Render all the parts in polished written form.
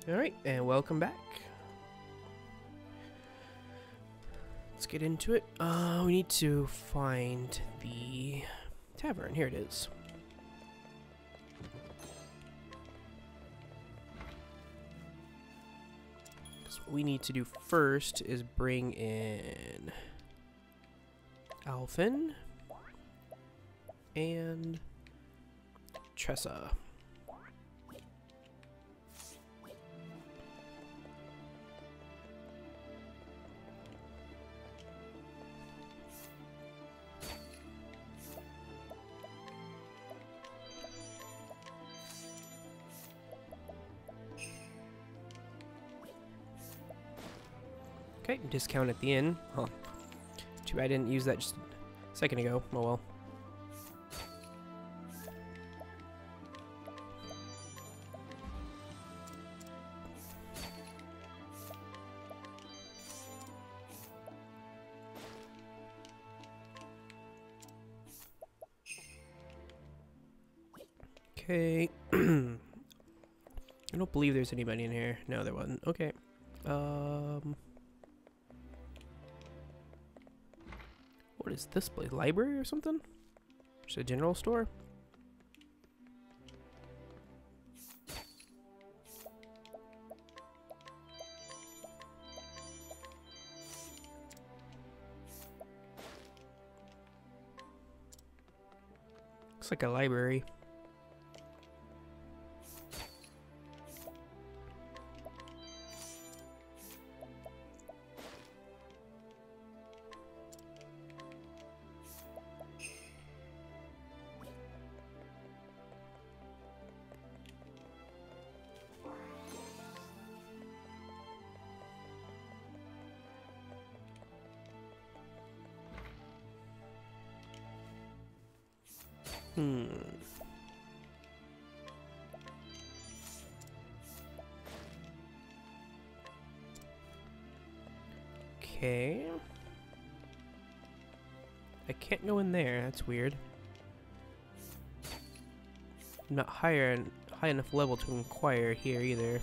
Alright, and welcome back. Let's get into it. We need to find the tavern. Here it is. So what we need to do first is bring in Alphen and Tressa. Okay, discount at the inn. Huh. Too bad I didn't use that just a second ago. Oh well. Okay. I don't believe there's anybody in here. No, there wasn't. Okay. What is this place? Library or something? Just a general store? Looks like a library. Okay. I can't go in there. That's weird. I'm not high enough level to inquire here either.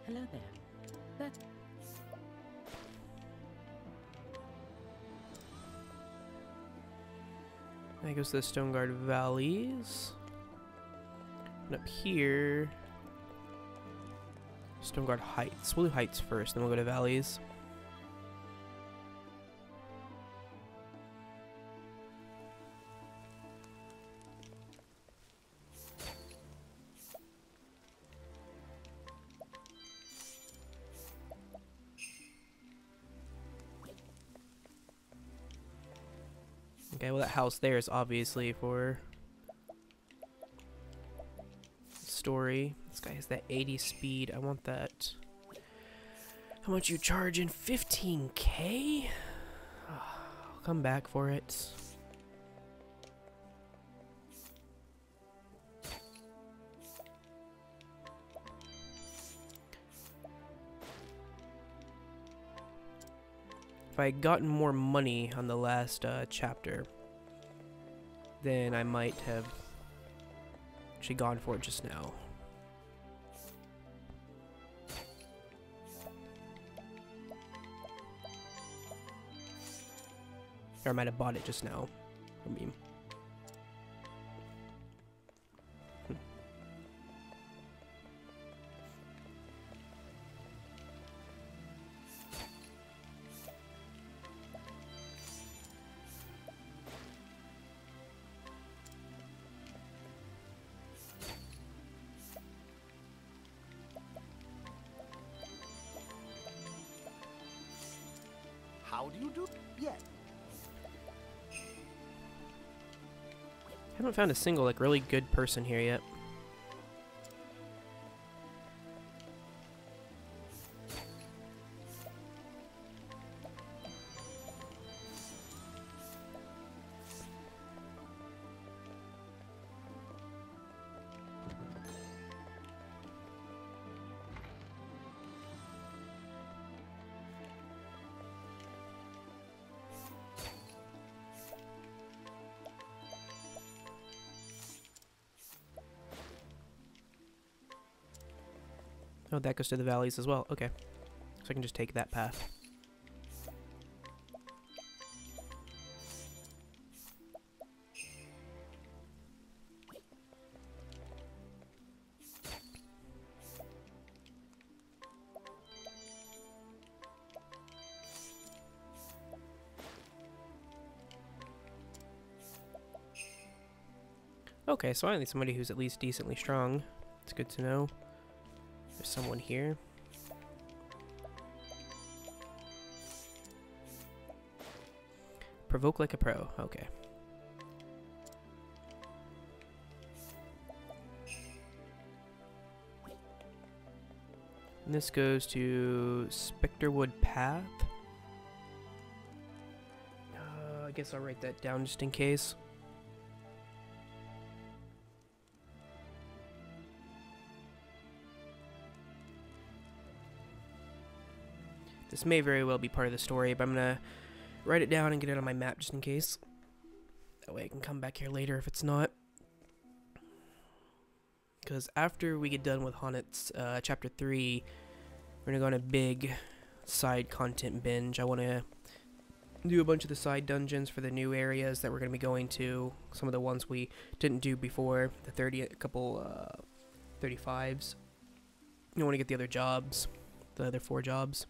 Hello there. That goes to the Stoneguard Valleys. And up here, Stoneguard Heights. We'll do Heights first, then we'll go to Valleys. Okay, well that house there is obviously for story. This guy has that 80 speed. I want that. How much you charging? 15K? I'll come back for it. If I had gotten more money on the last chapter, then I might have actually gone for it just now. Or I might have bought it just now. I mean. How do you do? Yeah. Haven't found a single like really good person here yet. Oh, that goes to the valleys as well. Okay. So I can just take that path. Okay, so I need somebody who's at least decently strong. It's good to know. There's someone here. Provoke like a pro. Okay. And this goes to Specterwood Path. I guess I'll write that down just in case. This may very well be part of the story, but I'm gonna write it down and get it on my map just in case. That way I can come back here later if it's not. Because after we get done with Honnet's Chapter 3, we're gonna go on a big side content binge. I want to do a bunch of the side dungeons for the new areas that we're gonna be going to. Some of the ones we didn't do before, the 35s. You want to get the other jobs, the other 4 jobs.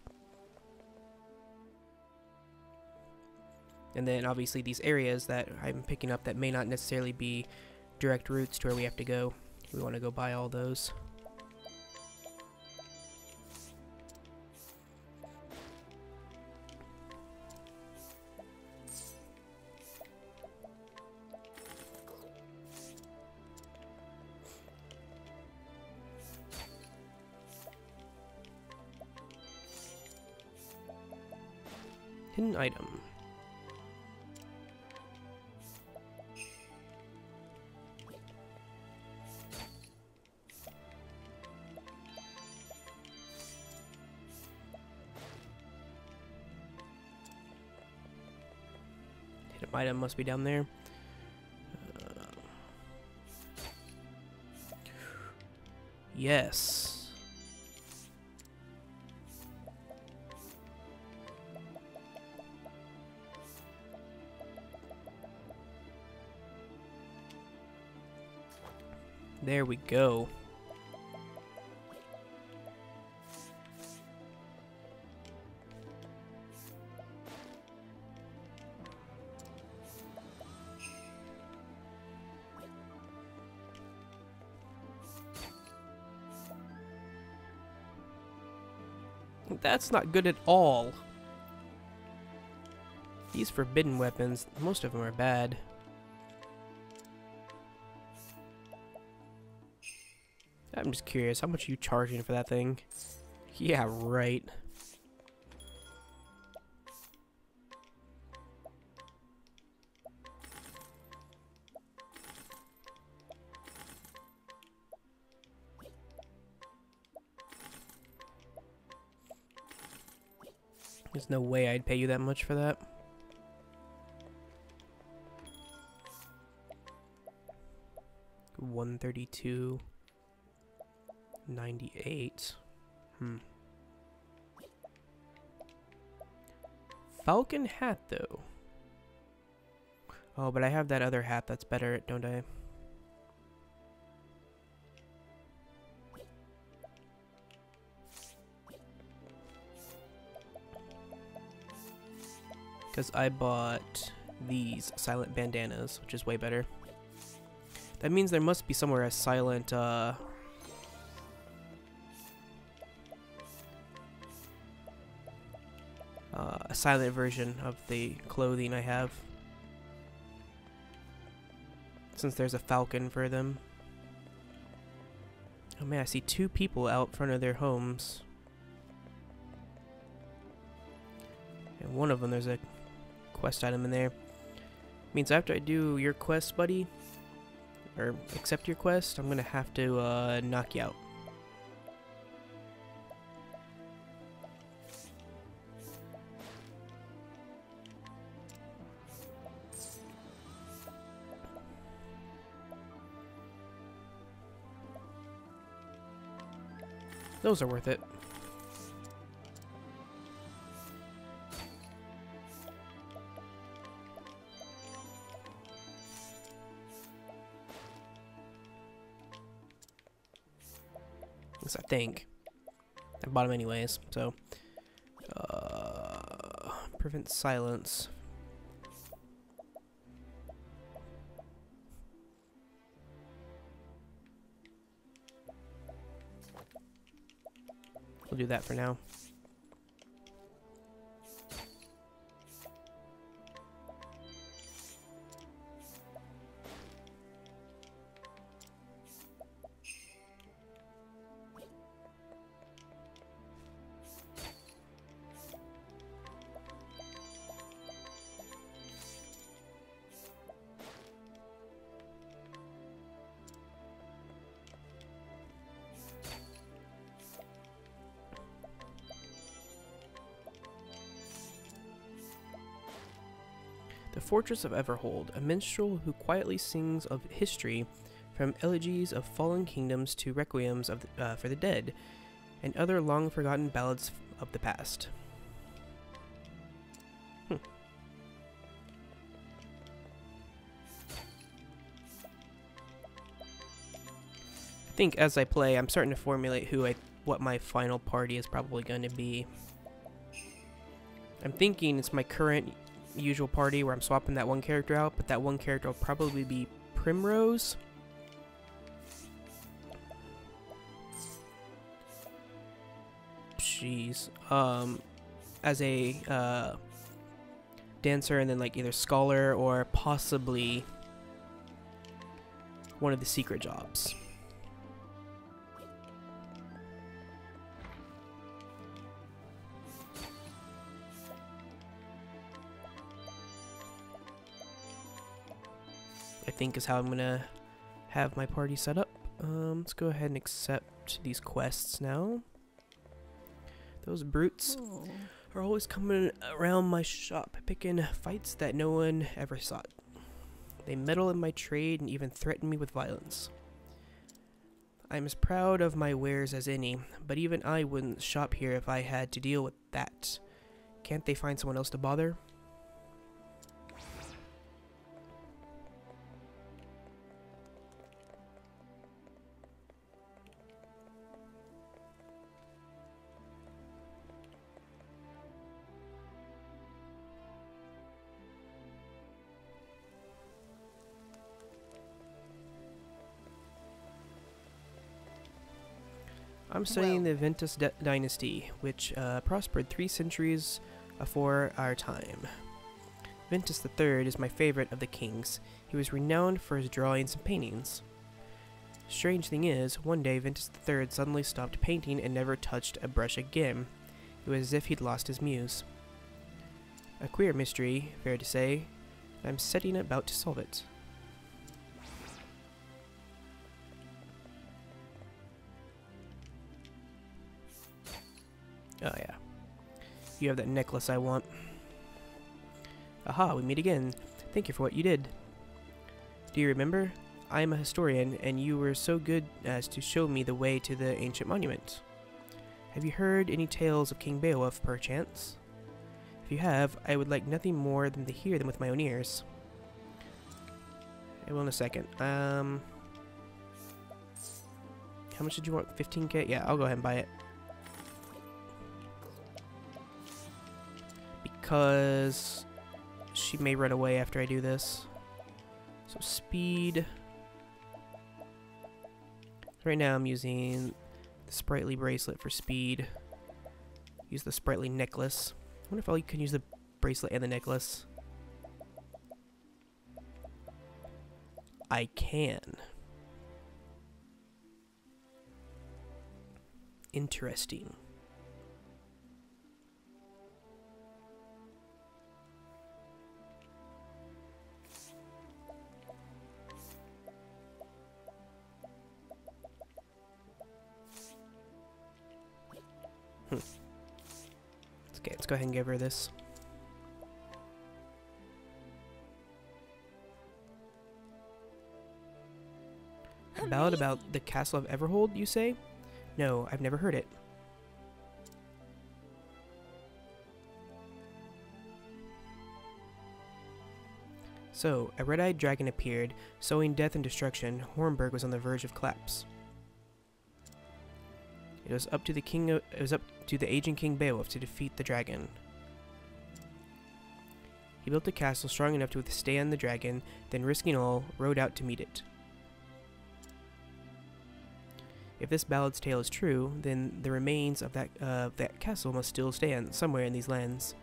And then obviously these areas that I'm picking up that may not necessarily be direct routes to where we have to go. We want to go buy all those. Hidden item. Item must be down there. Yes. There we go. That's not good at all. These forbidden weapons, most of them are bad. I'm just curious, how much are you charging for that thing? Yeah, right. There's no way I'd pay you that much for that. $132.98. Falcon hat though. Oh, but I have that other hat that's better, don't I? Because I bought these silent bandanas, which is way better. That means there must be somewhere a silent, a silent version of the clothing I have. Since there's a falcon for them. Oh man, I see 2 people out front of their homes. And one of them, there's a quest item in there. Means after I do your quest, buddy, or accept your quest, I'm gonna have to knock you out. Those are worth it. At least I think. I bought them anyways, so. Prevent silence. We'll do that for now. The Fortress of Everhold, a minstrel who quietly sings of history, from elegies of fallen kingdoms to requiems of for the dead, and other long-forgotten ballads of the past. I think as I play, I'm starting to formulate what my final party is probably going to be. I'm thinking it's my current usual party where I'm swapping that one character out, but that one character will probably be Primrose. Jeez. As a dancer, and then like either scholar or possibly one of the secret jobs. I think is how I'm gonna have my party set up. Let's go ahead and accept these quests now. Those brutes are always coming around my shop, picking fights that no one ever sought. They meddle in my trade and even threaten me with violence. I'm as proud of my wares as any, but even I wouldn't shop here if I had to deal with that. Can't they find someone else to bother? I'm studying the Ventus dynasty, which prospered 3 centuries before our time. Ventus III is my favorite of the kings. He was renowned for his drawings and paintings. Strange thing is, one day Ventus III suddenly stopped painting and never touched a brush again. It was as if he'd lost his muse. A queer mystery, fair to say, and I'm setting about to solve it. Oh yeah. You have that necklace I want. Aha, we meet again. Thank you for what you did. Do you remember? I am a historian, and you were so good as to show me the way to the ancient monument. Have you heard any tales of King Beowulf, perchance? If you have, I would like nothing more than to hear them with my own ears. I will in a second. How much did you want? 15k? Yeah, I'll go ahead and buy it. Because she may run away after I do this. So speed. Right now I'm using the sprightly bracelet for speed. Use the sprightly necklace. I wonder if I can use the bracelet and the necklace. I can. Interesting. Okay, let's go ahead and give her this. A ballad about the castle of Everhold, you say? No, I've never heard it. So, a red-eyed dragon appeared, sowing death and destruction. Hornburg was on the verge of collapse. It was up to the aging King Beowulf to defeat the dragon. He built a castle strong enough to withstand the dragon, then risking all, rode out to meet it. If this ballad's tale is true, then the remains of that castle must still stand somewhere in these lands.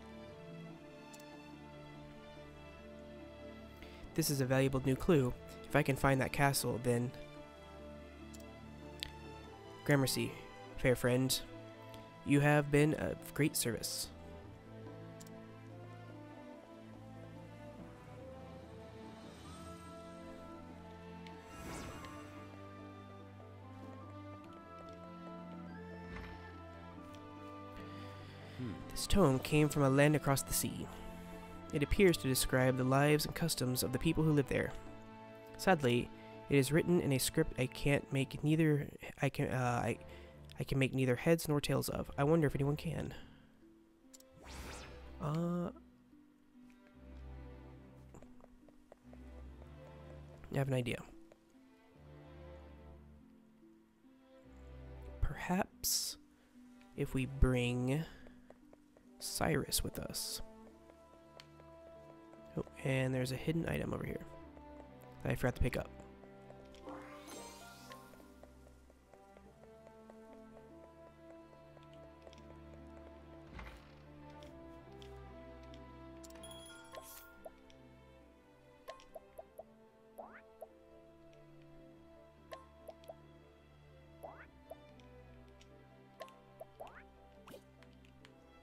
This is a valuable new clue. If I can find that castle, then... Gramercy, fair friend, you have been of great service. This tome came from a land across the sea. It appears to describe the lives and customs of the people who live there. Sadly, it is written in a script I can make neither heads nor tails of. I wonder if anyone can. I have an idea. Perhaps if we bring Cyrus with us. Oh, and there's a hidden item over here that I forgot to pick up.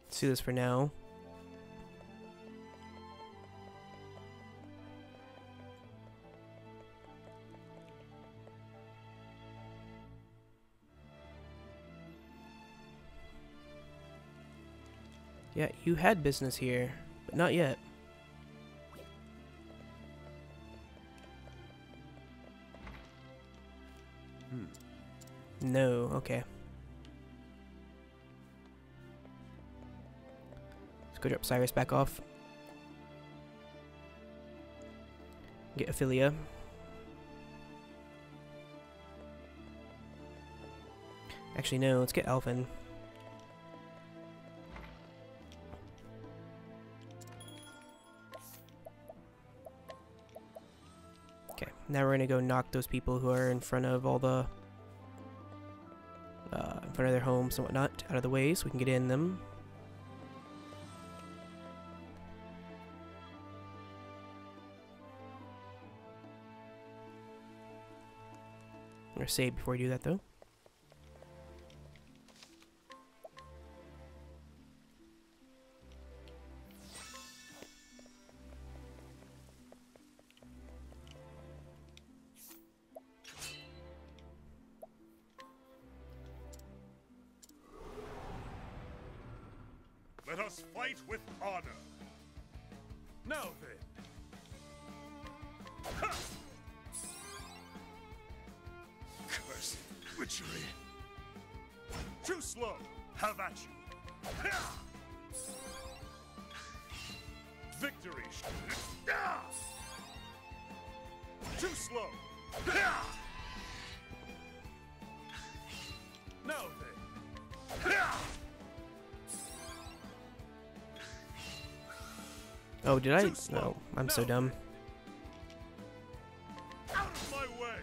Let's do this for now. Yeah, you had business here, but not yet. No, okay. Let's go drop Cyrus back off. Get Ophelia. Actually, no, let's get Alvin. Now we're gonna go knock those people who are in front of all the, in front of their homes and whatnot out of the way so we can get in them. I'm gonna save before we do that though. Let us fight with honor. Now then. Ha! Cursed witchery. Too slow. Have at you. Ha! Victory. Ah! Too slow. Ha! Now then. Ha! Oh, did I? No, I'm so dumb. Out of my way.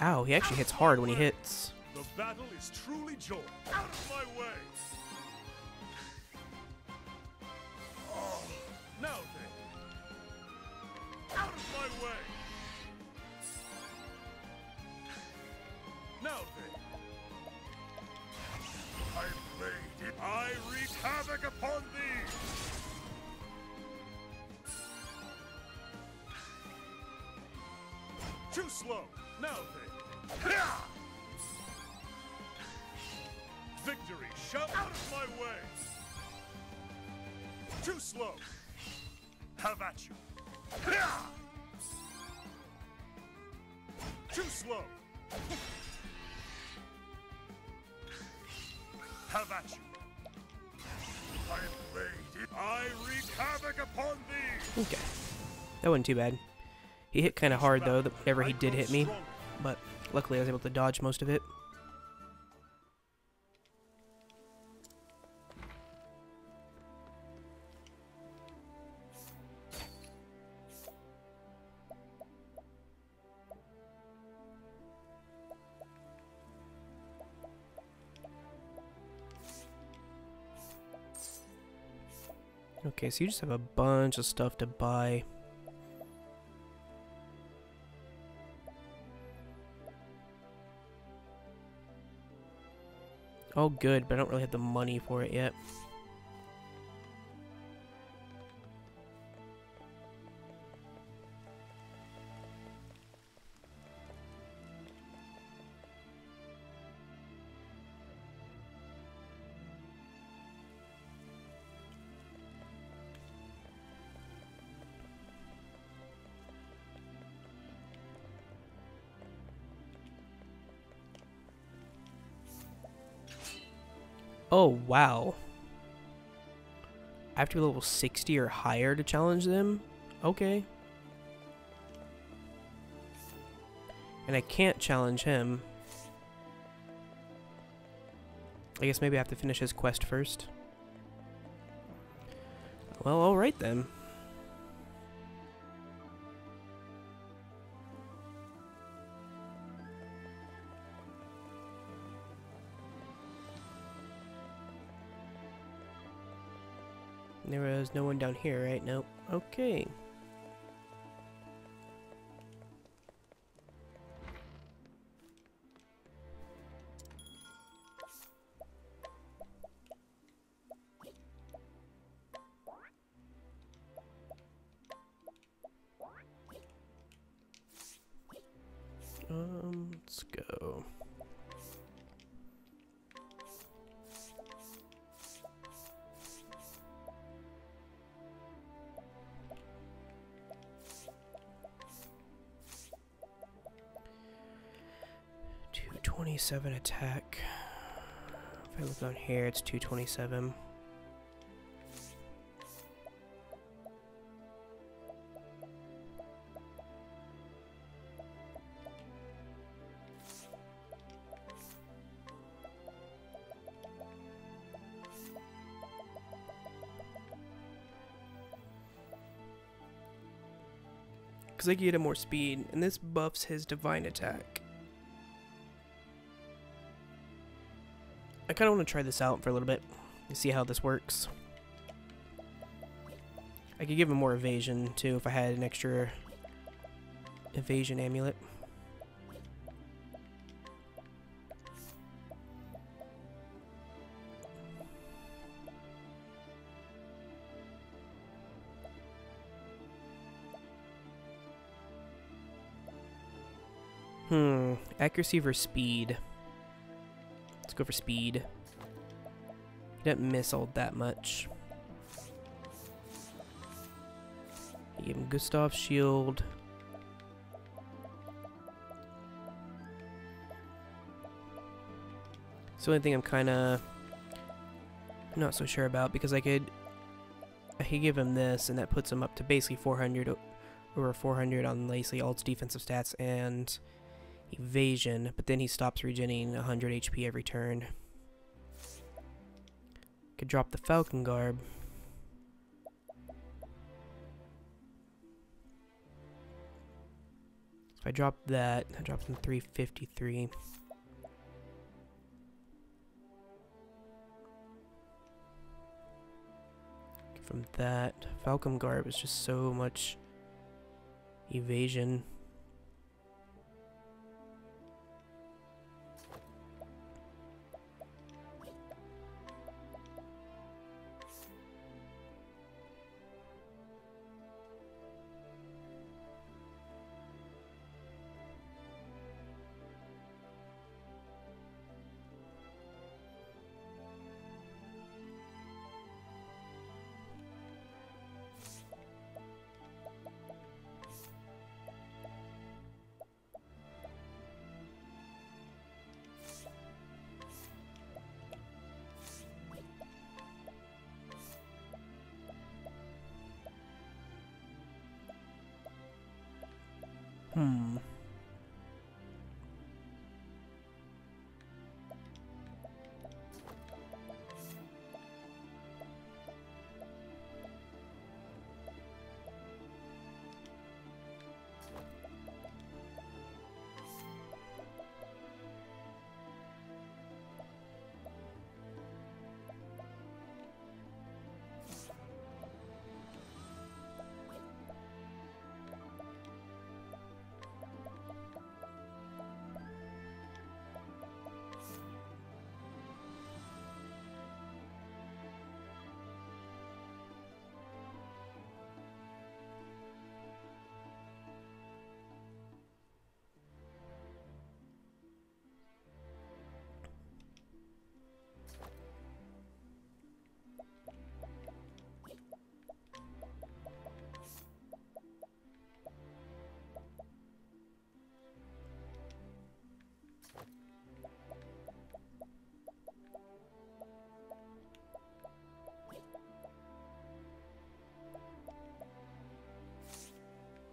Ow, he actually hits hard when he hits. The battle is truly joy. Out of my way. Oh, now then. Out of my way. Now then. I wreak havoc upon thee! Too slow! Now then! Victory shall out of my way! Too slow! Have at you! Too slow! Have at you. My blade, I wreak havoc upon thee. Okay. That wasn't too bad. He hit kind of hard, though, whenever he did hit me. But luckily, I was able to dodge most of it. Okay, so you just have a bunch of stuff to buy. Oh, good, but I don't really have the money for it yet. Oh, wow. I have to be level 60 or higher to challenge them? Okay. And I can't challenge him. I guess maybe I have to finish his quest first. Well, alright then. There was no one down here, right? Nope. Okay. Let's go. $227 attack. If I look on here, it's 227. Because I can get him more speed, and this buffs his divine attack. I kind of want to try this out for a little bit and see how this works. I could give him more evasion too if I had an extra evasion amulet. Accuracy versus speed. Let's go for speed. He didn't miss all that much. He gave him Gustav's shield. It's the only thing I'm not so sure about, because I could give him this, and that puts him up to basically 400 over 400 on Lacey Alt's defensive stats and evasion, but then he stops regenerating 100 HP every turn. Could drop the Falcon Garb. If I drop that, that drops him 353. From that, Falcon Garb is just so much evasion. Hmm.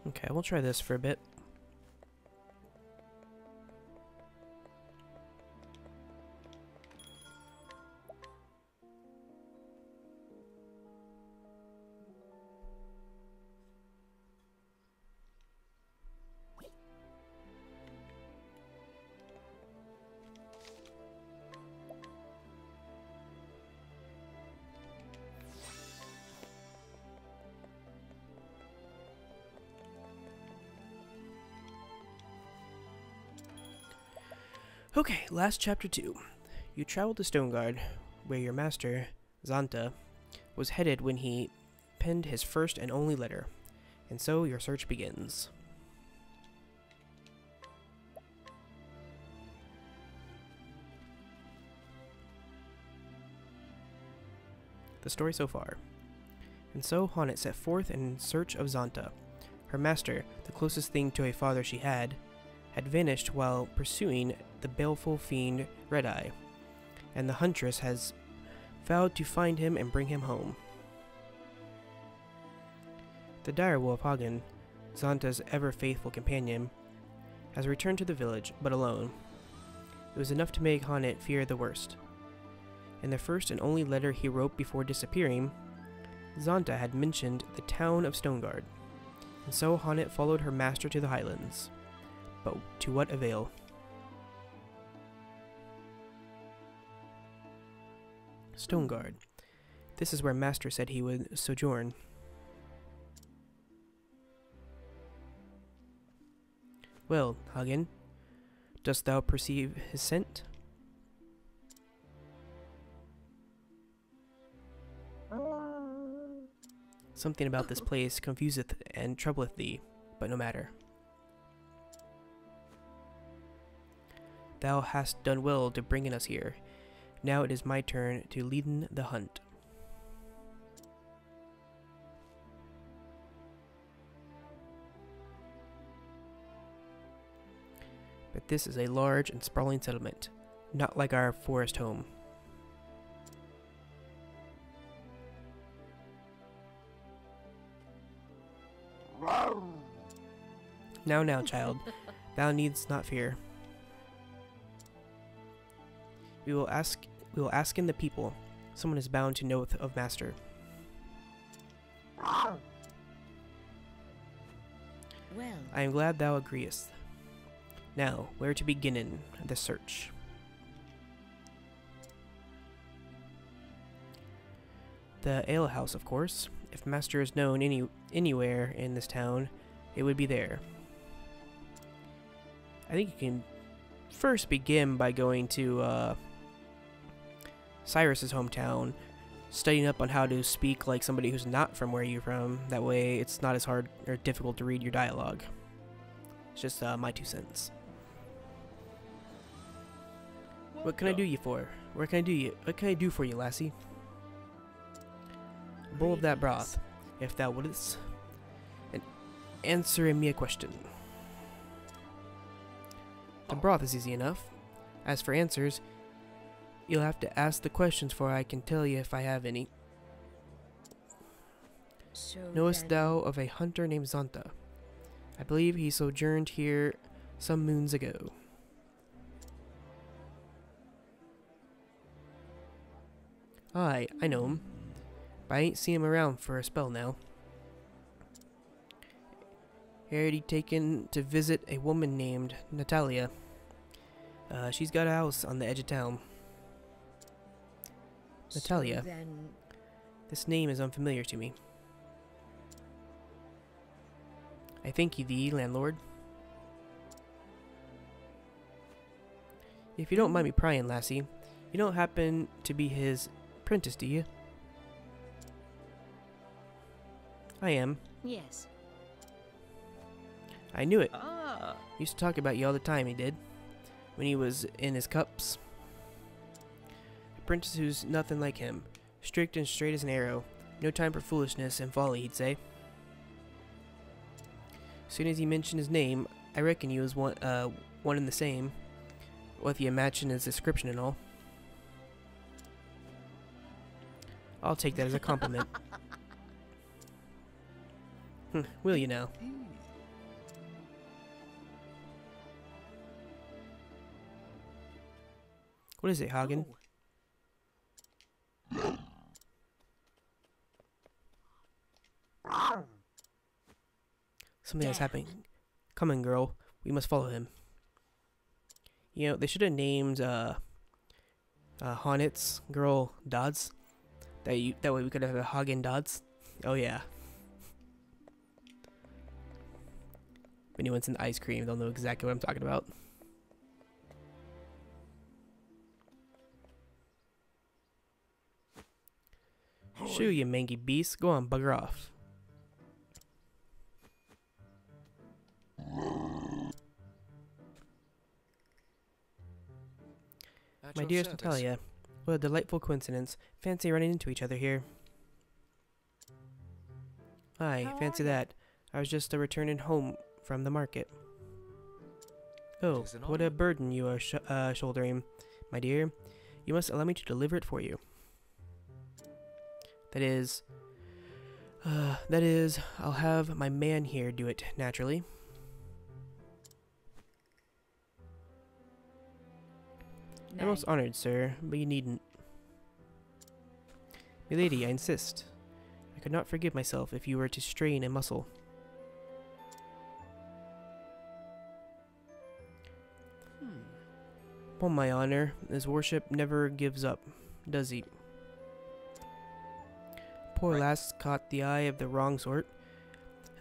Okay, we'll try this for a bit. Okay, last chapter 2. You travel to Stoneguard, where your master, Xanta, was headed when he penned his first and only letter, and so your search begins. The story so far. And so Honnet set forth in search of Xanta. Her master, the closest thing to a father she had vanished while pursuing the baleful fiend Red-Eye, and the huntress has vowed to find him and bring him home. The direwolf Hagen, Xanta's ever-faithful companion, has returned to the village, but alone. It was enough to make Honnet fear the worst. In the first and only letter he wrote before disappearing, Xanta had mentioned the town of Stoneguard, and so Honnet followed her master to the highlands. But to what avail? Stoneguard. This is where Master said he would sojourn. Well, Hagen, dost thou perceive his scent? Something about this place confuseth and troubleth thee, but no matter. Thou hast done well to bring us here. Now it is my turn to lead the hunt. But this is a large and sprawling settlement, not like our forest home. Now, child, thou needst not fear. We will ask in the people. Someone is bound to know of Master. Well, I am glad thou agreest. Now, where to begin in the search? The alehouse, of course. If Master is known anywhere in this town, it would be there. I think you can first begin by going to Cyrus's hometown, studying up on how to speak like somebody who's not from where you're from. That way it's not as hard or difficult to read your dialogue. It's just my 2 cents. What can I do you for? What can I do for you, lassie? A bowl of that broth, if thou wouldst, and answer me a question. The broth is easy enough. As for answers, you'll have to ask the questions, for I can tell you if I have any. so Knowest then- thou of a hunter named Xanta? I believe he sojourned here some moons ago. Aye, I know him, but I ain't seen him around for a spell now. Here he'd taken to visit a woman named Natalia. She's got a house on the edge of town. Natalia. So then, This name is unfamiliar to me. I think you the landlord. If you don't mind me prying, lassie, you don't happen to be his apprentice, do you? I am. yes. I knew it. Ah. Used to talk about you all the time, he did. When he was in his cups. Apprentice who's nothing like him. Strict and straight as an arrow. No time for foolishness and folly, he'd say. Soon as he mentioned his name, I reckon he was one and the same. With you matching his description and all. I'll take that as a compliment. Will you now? What is it, Hagen? Something is happening. Come on, girl. We must follow him. You know, they should have named Honet's girl Dodds. That way we could have a Hagen Dodds. Oh yeah. If anyone's in ice cream, they'll know exactly what I'm talking about. Shoo, you mangy beast. Go on, bugger off. My dearest Natalia, what a delightful coincidence. Fancy running into each other here. Aye, fancy that. I was just returning home from the market. Oh, what a burden you are shouldering, my dear. You must allow me to deliver it for you. That is, I'll have my man here do it, naturally. I'm most honored, sir, but you needn't. Milady, I insist. I could not forgive myself if you were to strain a muscle. Upon my honor, his worship never gives up, does he? Poor lass caught the eye of the wrong sort.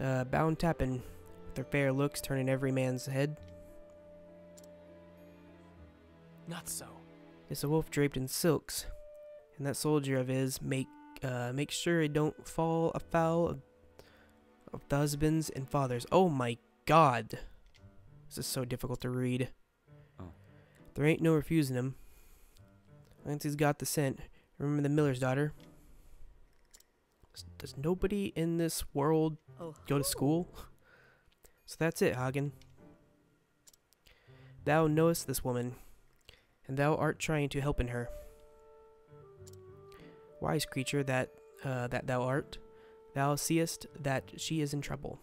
Bound tappin', with her fair looks turning every man's head. Not so. It's a wolf draped in silks, and that soldier of his make sure it don't fall afoul of the husbands and fathers. Oh my God, this is so difficult to read. Oh. There ain't no refusing him. Once he's got the scent. Remember the miller's daughter? Does nobody in this world go to school? So that's it, Hagen. Thou knowest this woman, and thou art trying to help in her. Wise creature that thou art, thou seest that she is in trouble,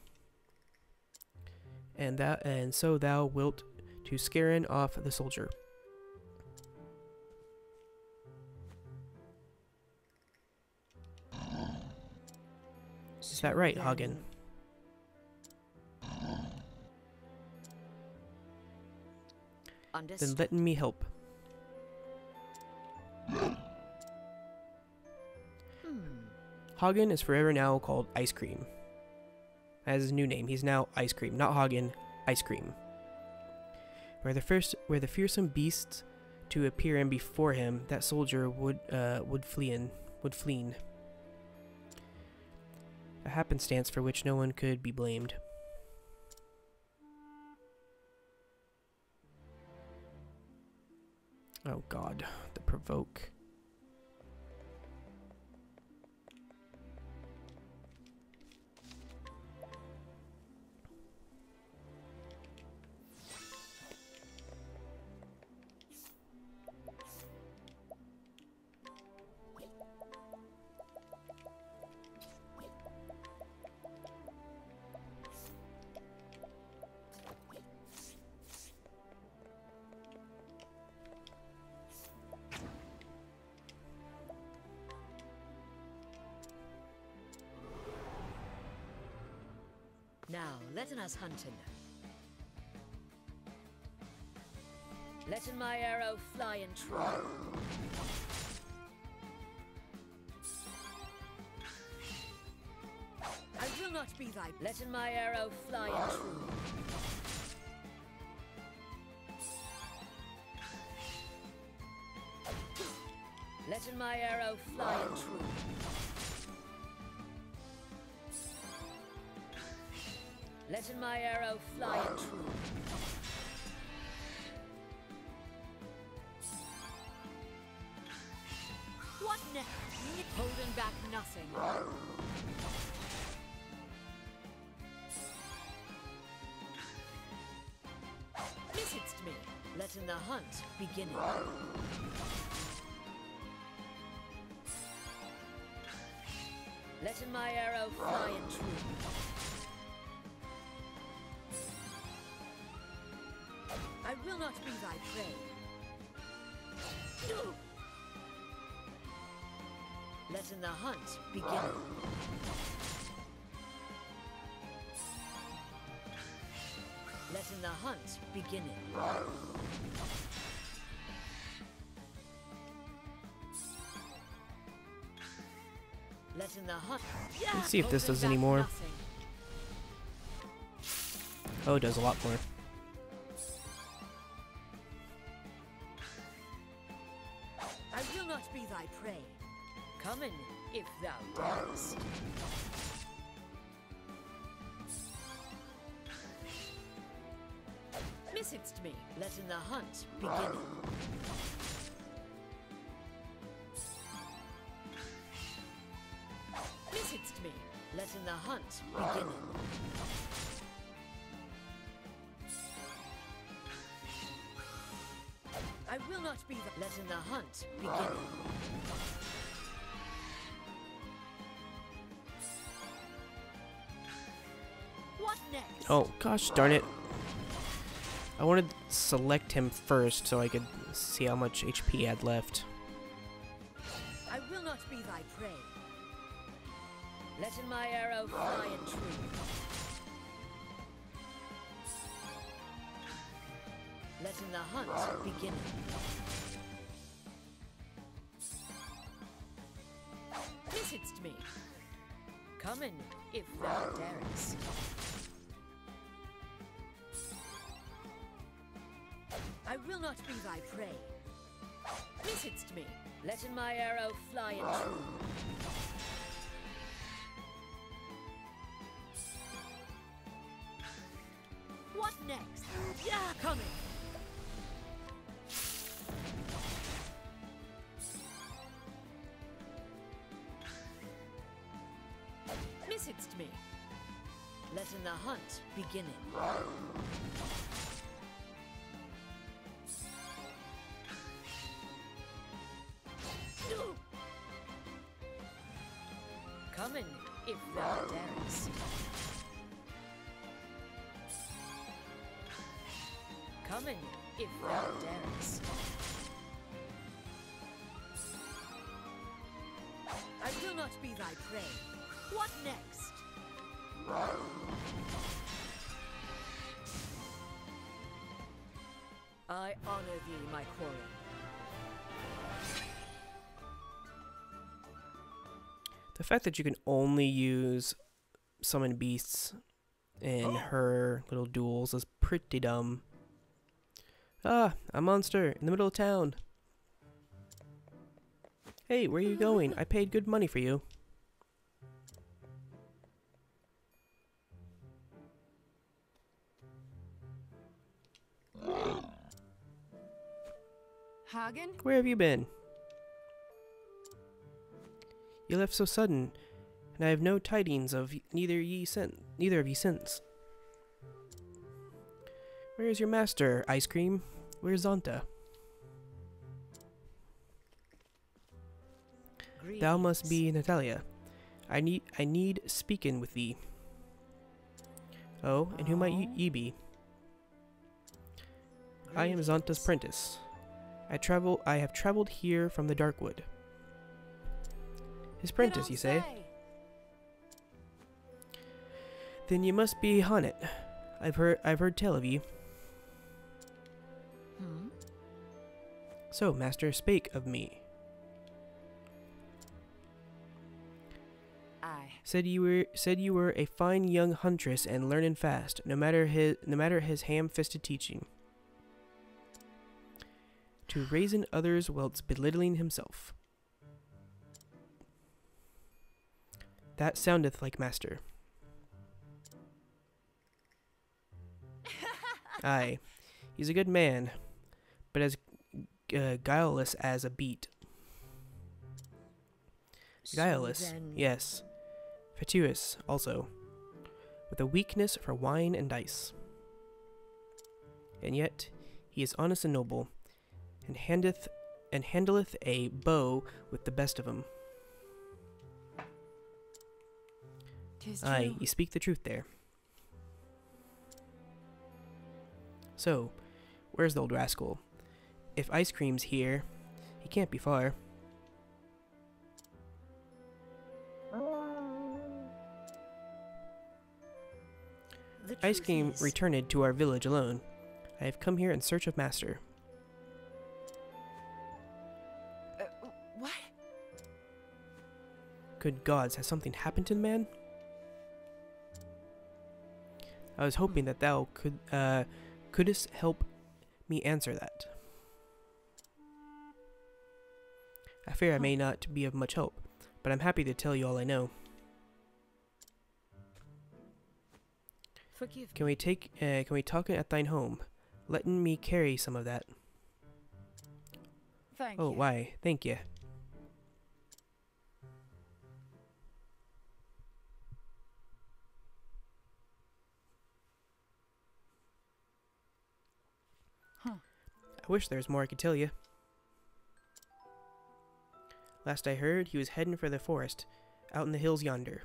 and so thou wilt to scaring off the soldier. Is that right, Hagen? Then let me help. Hagen is forever now called Ice Cream. As his new name, he's now Ice Cream, not Hagen, Ice Cream. Where the fearsome beasts to appear in before him, that soldier would fleen. A happenstance for which no one could be blamed. Oh God, the provoke. Letting us hunting. Letting my arrow fly and true. I will not be thy. Letting my arrow fly and true. Letting my arrow fly and true. Letting my arrow fly and true. What next? Holding back nothing. Missed me. Letting the hunt begin. Letting my arrow fly and true. I will not be thy prey. Letting the hunt begin. Letting the hunt begin. Letting the hunt. Let's see if this does any more. Oh, it does a lot more. I will not be thy prey. Come in, if thou darest. Missest me, letting the hunt begin. Missest me, letting the hunt begin. I will not be the letting the hunt begin. What next? Oh, gosh darn it. I wanted to select him first so I could see how much HP he had left. I will not be thy prey. Letting my arrow fly and true. Letting the hunt begin. Missest me. Come in, if thou darest. I will not be thy prey. Missest me, letting my arrow fly and true. What next? Yeah, coming. Missest me, letting the hunt begin. Come in, if thou darest. Come in, if thou darest. I will not be thy prey. What next? I honor thee, my quarry. The fact that you can only use summon beasts in her little duels is pretty dumb. Ah, a monster in the middle of town. Hey, where are you going? I paid good money for you. Hagen? Where have you been? You left so sudden, and I have no tidings of neither of ye since. Where is your master, Ice Cream? Where's Zonta? Thou must be Natalia. I need speaking with thee. Oh, and who might ye be? I am Zonta's prentice. I have traveled here from the Darkwood. His prentice, you say? Then you must be Honnet. I've heard tell of you. Hmm? So, master spake of me. Aye. Said you were a fine young huntress and learnin' fast, no matter his ham-fisted teaching. To raisin others whilst belittling himself. That soundeth like master. Aye, he's a good man, but as guileless as a beet. Guileless, So then, yes. Fatuous, also. With a weakness for wine and dice. And yet, he is honest and noble, and handleth a bow with the best of 'em. 'tis Aye, true. you speak the truth there. So, where's the old rascal? If ice cream's here, he can't be far. The Ice truth cream is, returned to our village alone. I have come here in search of master. what? Good gods, has something happened to the man? I was hoping that thou couldst help me answer that. I fear I may not be of much help, but I'm happy to tell you all I know. Forgive Can we talk at thine home? Letting me carry some of that. Thank Oh, you. why? Thank you. Huh. I wish there was more I could tell you. Last I heard, he was heading for the forest, out in the hills yonder.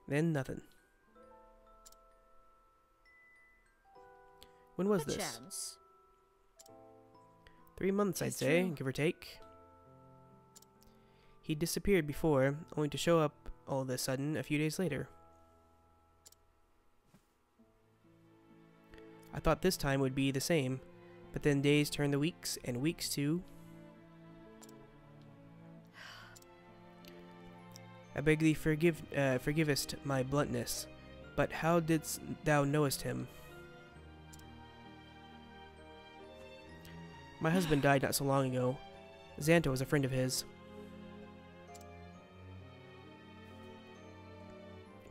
Then nothing. When was this? Perchance. 3 months, I'd Tis say, true. give or take. He disappeared before, only to show up all of a sudden a few days later. I thought this time would be the same, but then days turned to weeks, and weeks to... I beg thee forgivest my bluntness, but how didst thou knowest him? My husband died not so long ago. Xanta was a friend of his.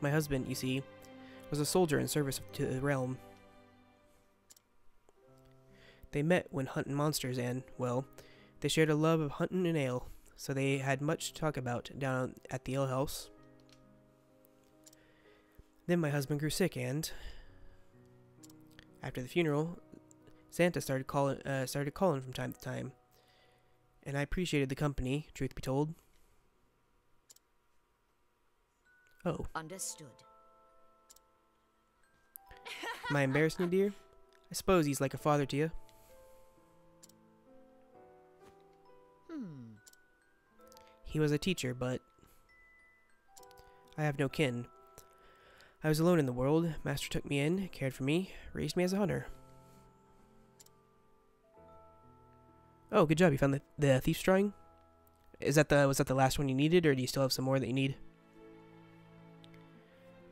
My husband, you see, was a soldier in service to the realm. They met when hunting monsters and, well, they shared a love of hunting and ale, so they had much to talk about down at the ale house. Then my husband grew sick and, after the funeral, Xanta started calling from time to time, and I appreciated the company, truth be told. Oh, Understood. am I embarrassing you, dear? I suppose he's like a father to you. He was a teacher, but I have no kin. I was alone in the world. Master took me in, cared for me, raised me as a hunter. Oh, good job. You found the thief's drawing? Was that the last one you needed, or do you still have some more that you need?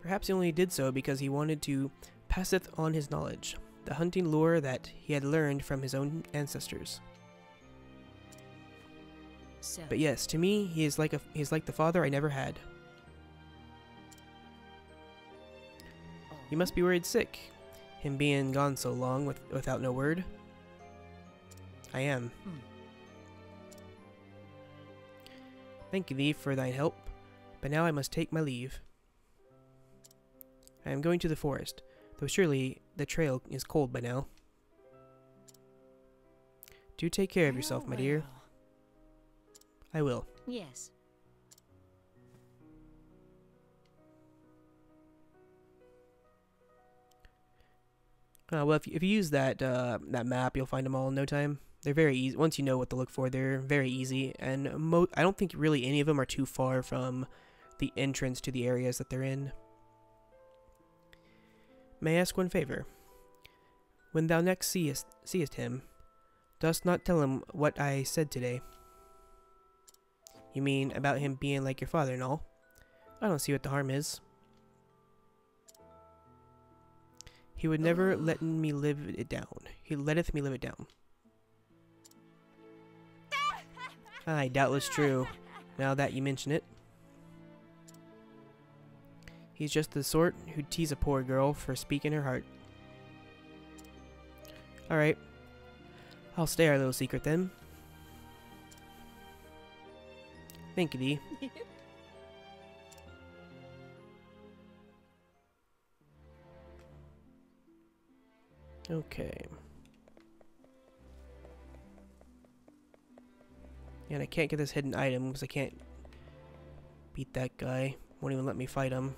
Perhaps he only did so because he wanted to passeth on his knowledge, the hunting lore that he had learned from his own ancestors. So, But yes, to me, he is like the father I never had. You must be worried sick, him being gone so long without no word. I am. Thank thee for thine help, but now I must take my leave. I am going to the forest, though surely the trail is cold by now. Do take care of yourself, my dear. I will. Yes. Well, if you use that that map, you'll find them all in no time. They're very easy. Once you know what to look for, they're very easy, and I don't think really any of them are too far from the entrance to the areas that they're in. May I ask one favor? When thou next seest him, dost not tell him what I said today. You mean about him being like your father and all? I don't see what the harm is. He would never let me live it down. He letteth me live it down. Aye, doubtless true, now that you mention it. He's just the sort who'd tease a poor girl for speaking her heart. Alright. I'll stay our little secret then. Thankity. Okay. And I can't get this hidden item because I can't beat that guy. Won't even let me fight him.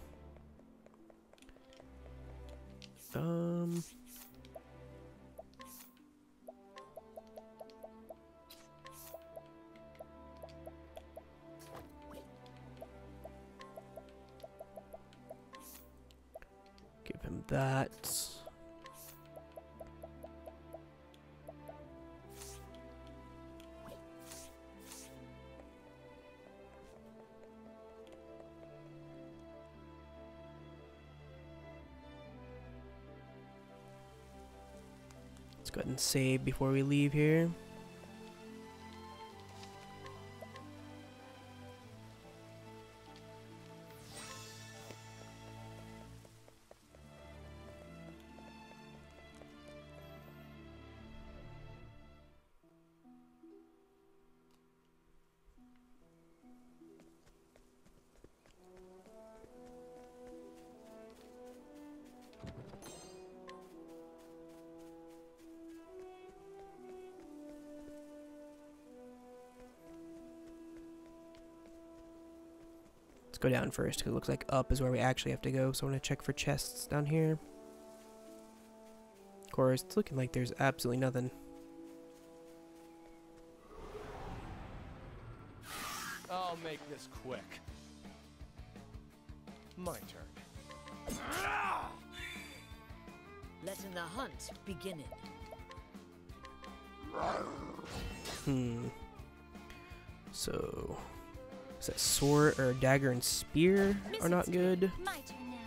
Give him that. Let's go ahead and save before we leave here. Let's go down first, because it looks like up is where we actually have to go. So I want to check for chests down here. Of course, it's looking like there's absolutely nothing. I'll make this quick. My turn. Letting the hunt begin. So, is that sword or dagger and spear are not good? My turn now.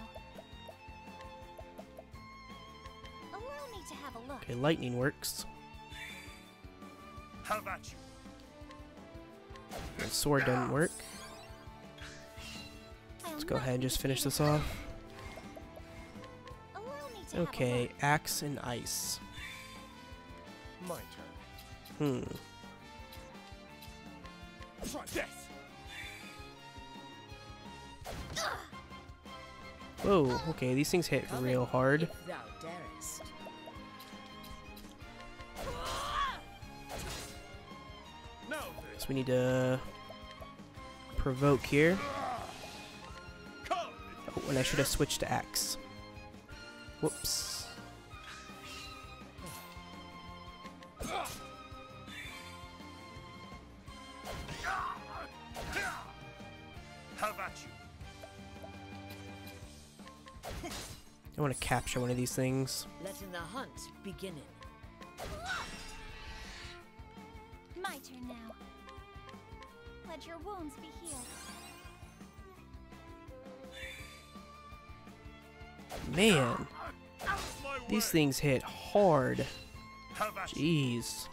Allow me to have a look. Okay, lightning works. How about you? And sword doesn't work. Let's go ahead and just finish this off. Allow me to have a Okay, look. axe and ice. My turn. Try this. Whoa, okay, these things hit real hard. If thou darest. Now So we need to provoke here. come. Oh, and I should have switched to axe. Whoops. How about you? I want to capture one of these things. Letting the hunt begin. My turn now. Let your wounds be healed. Man, Out of my these way. things hit hard. How about you? Jeez.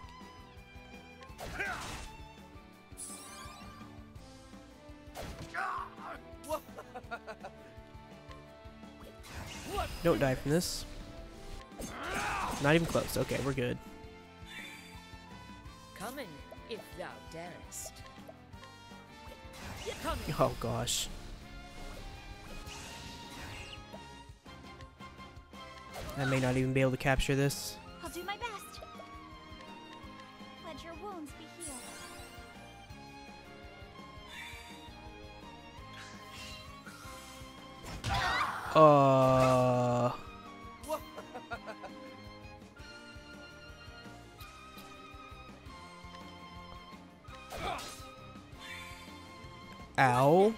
Don't die from this. Not even close. Okay, we're good. Coming, if thou darest. Coming. Oh gosh. I may not even be able to capture this. I'll do my best. Let your wounds be healed. Ow.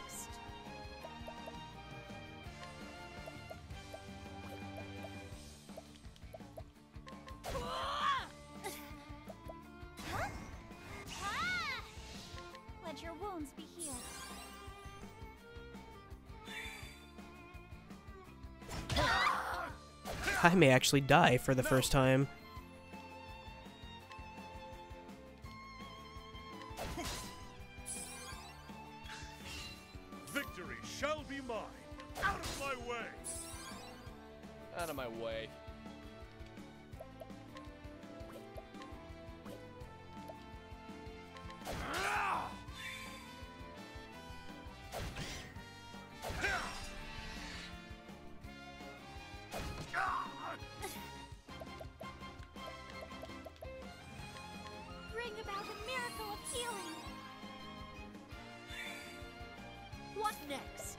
Let your wounds be healed. I may actually die for the first time. Victory shall be mine. Out of my way. Out of my way. Bring about a miracle of healing. What next?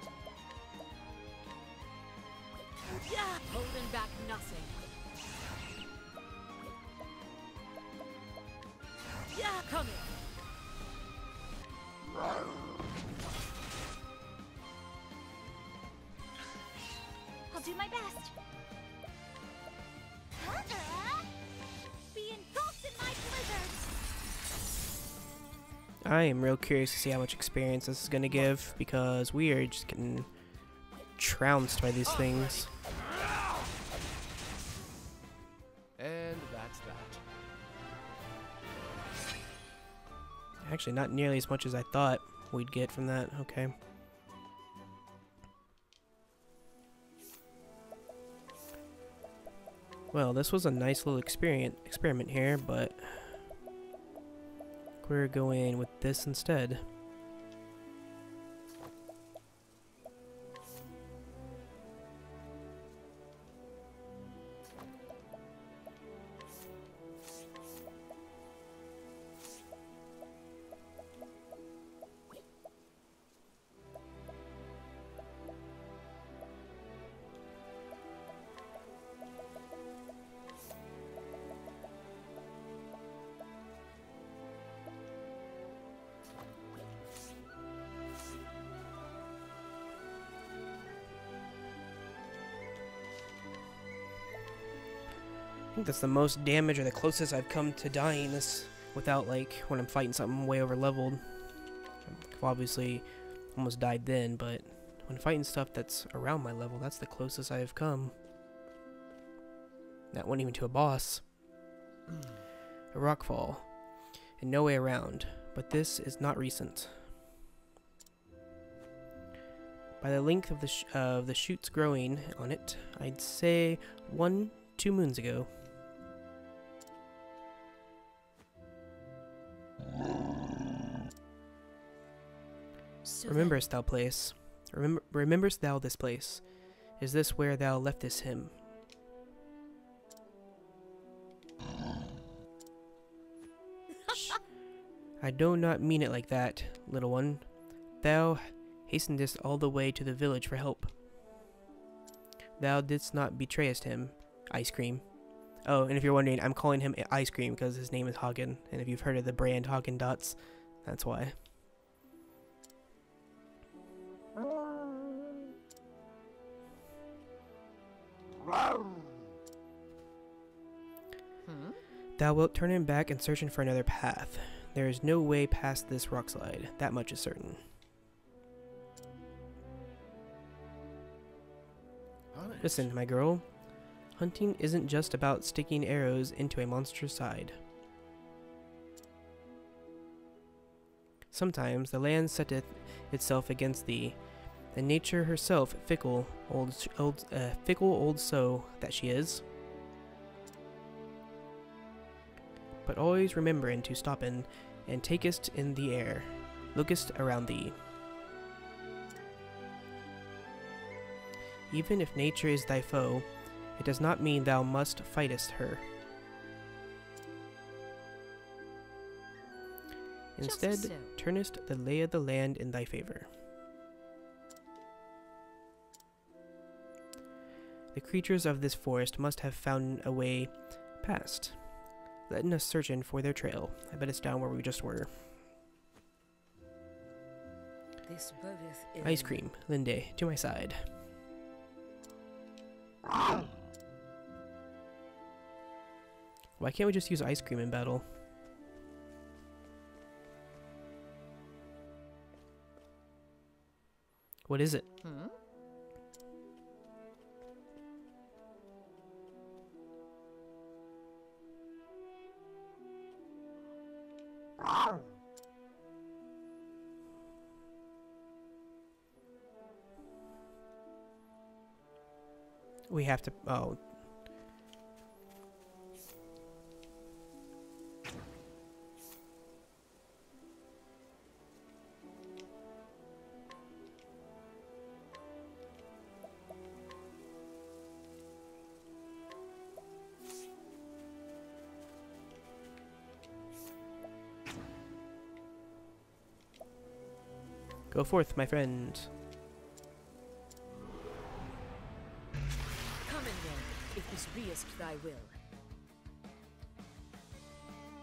Yeah, holding back nothing. Yeah, come here. I'll do my best. Be engulfed in my blizzard. I am real curious to see how much experience this is going to give, because we are just getting trounced by these things. And that's that. Actually, not nearly as much as I thought we'd get from that. Okay. Well, this was a nice little experiment here, but we're going with this instead. I think that's the most damage, or the closest I've come to dying this without, like, when I'm fighting something way over leveled. I've obviously almost died then, but when fighting stuff that's around my level, that's the closest I've come. That wasn't even to a boss. A rockfall, and no way around, but this is not recent. By the length of the shoots growing on it, I'd say 1-2 moons ago. So Rememberest thou place? Rememberest thou this place? Is this where thou leftest him? Shh. I do not mean it like that, little one. Thou hastenedest all the way to the village for help. Thou didst not betrayest him. Ice cream. Oh, and if you're wondering, I'm calling him Ice Cream because his name is Hagen, and if you've heard of the brand Haagen-Dazs, that's why. Thou wilt turn him back and searching for another path. There is no way past this rock slide. That much is certain. Listen, my girl. Hunting isn't just about sticking arrows into a monster's side. Sometimes the land setteth itself against thee, and nature herself, fickle old soul that she is. But always remembering to stoppen, and takest in the air, lookest around thee. Even if nature is thy foe, it does not mean thou must fightest her. Instead, so. turnest the lay of the land in thy favor. The creatures of this forest must have found a way past, letting us searching for their trail. I bet it's down where we just were. this bodeth ill. Ice cream, Linde, to my side. Why can't we just use ice cream in battle? What is it? Hmm? We have to... Oh. Go forth, my friend. Come in then, if this beest thy will.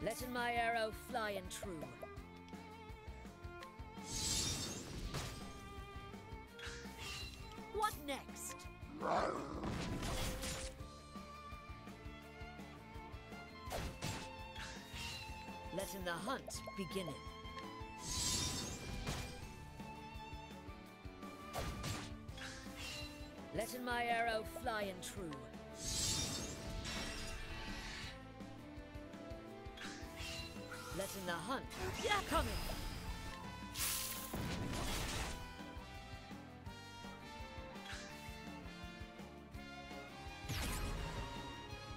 Let in my arrow fly and true. What next? Let in the hunt beginneth. Let in my arrow fly and true. Let in the hunt. Yeah, coming.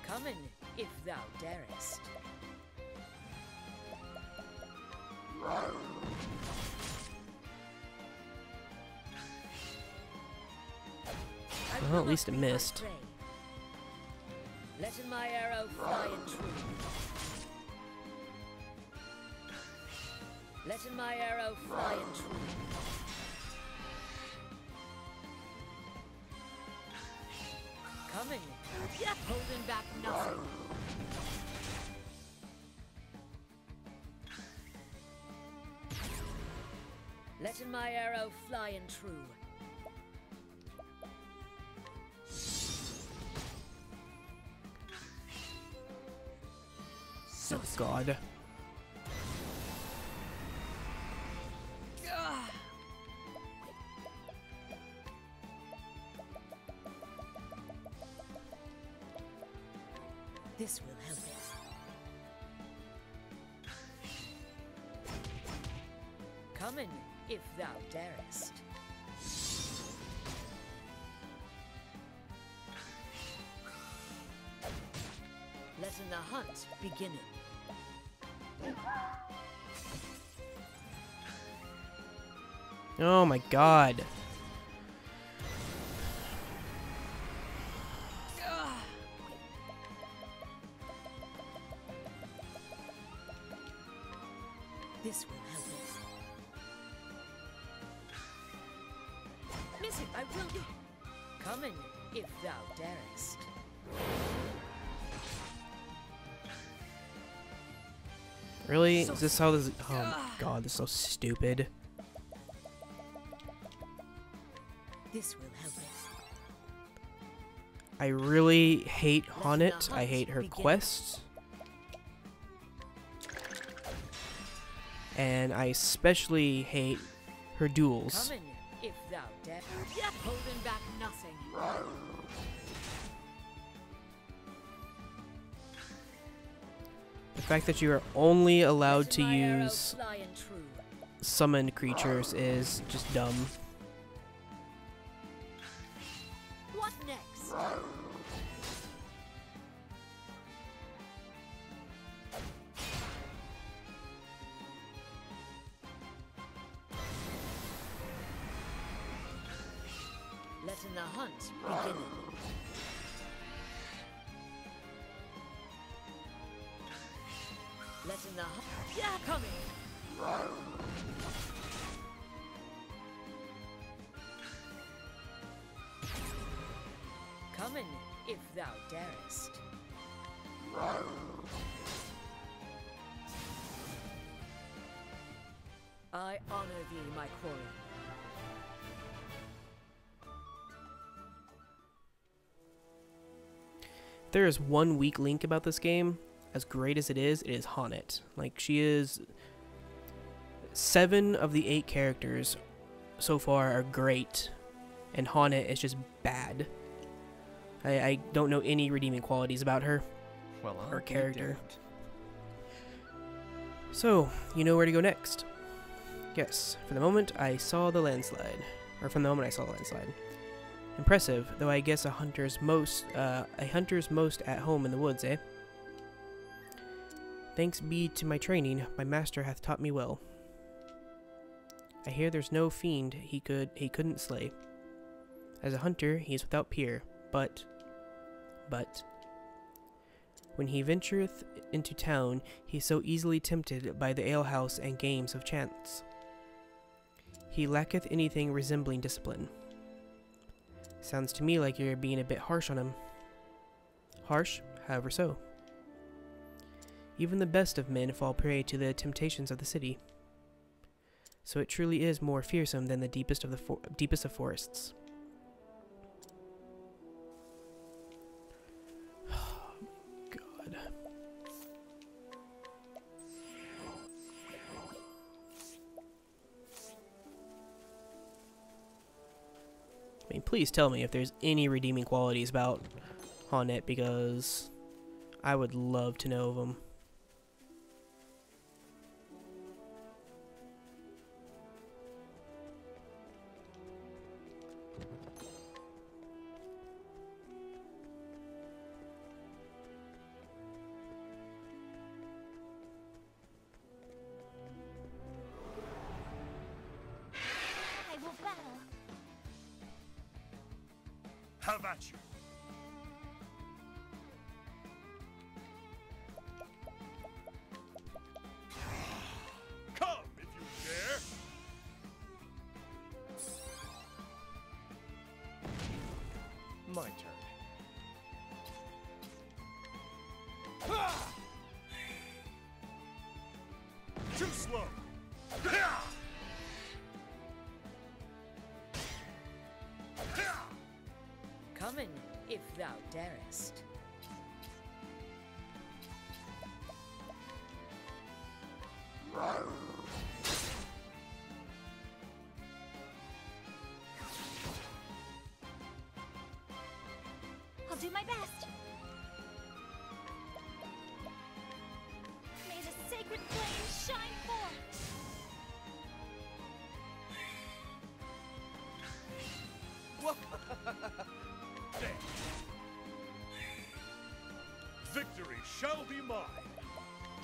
Come in, if thou darest. Well, at least it missed. Let in my arrow fly and true. Let in my arrow fly and true. Coming. Yeah. Holding back nothing. Let in my arrow fly and true. Oh, God. This will help it. Come in, if thou darest. Let in the hunt beginneth. Oh my God. This will help it. Miss it, I will do. Come in, if thou darest. Really? Is this how this... Oh my God, this is so stupid. This will help it. I really hate Honnet. I hate her quests. And I especially hate her duels. Come in, if thou darest. Yeah, holding back nothing. The fact that you are only allowed to Let in my arrow use fly and true. summoned creatures is just dumb. What next? Let in the hunt begin. Let in the hunt. Yeah, coming. Come in, if thou darest. I honor thee, my quarry. If there is one weak link about this game, as great as it is Honnet. Like, she is... 7 of the 8 characters so far are great, and Haunted is just bad. I don't know any redeeming qualities about her Well, I'll or be character. damned. So, you know where to go next. Yes, for the moment I saw the landslide. Or from the moment I saw the landslide. Impressive, though I guess a hunter's most at home in the woods, eh? Thanks be to my training, my master hath taught me well. I hear there's no fiend he couldn't slay. As a hunter, he is without peer, but when he ventureth into town, he is so easily tempted by the alehouse and games of chance. He lacketh anything resembling discipline. Sounds to me like you're being a bit harsh on him. Harsh, however so. Even the best of men fall prey to the temptations of the city. So it truly is more fearsome than the deepest of forests. God. I mean, please tell me if there's any redeeming qualities about Haunted, because I would love to know of them. I will battle. How about you? Come if you dare. My turn. Too slow. Come in, if thou darest. I'll do my best. May the sacred flame shine forth. Victory shall be mine.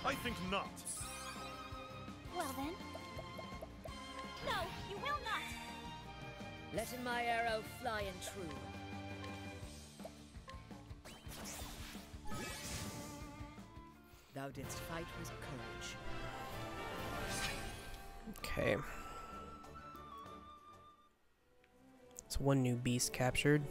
I think not. Well then. No, you will not. Letting my arrow fly and true. Thou didst fight with courage. Okay. So one new beast captured.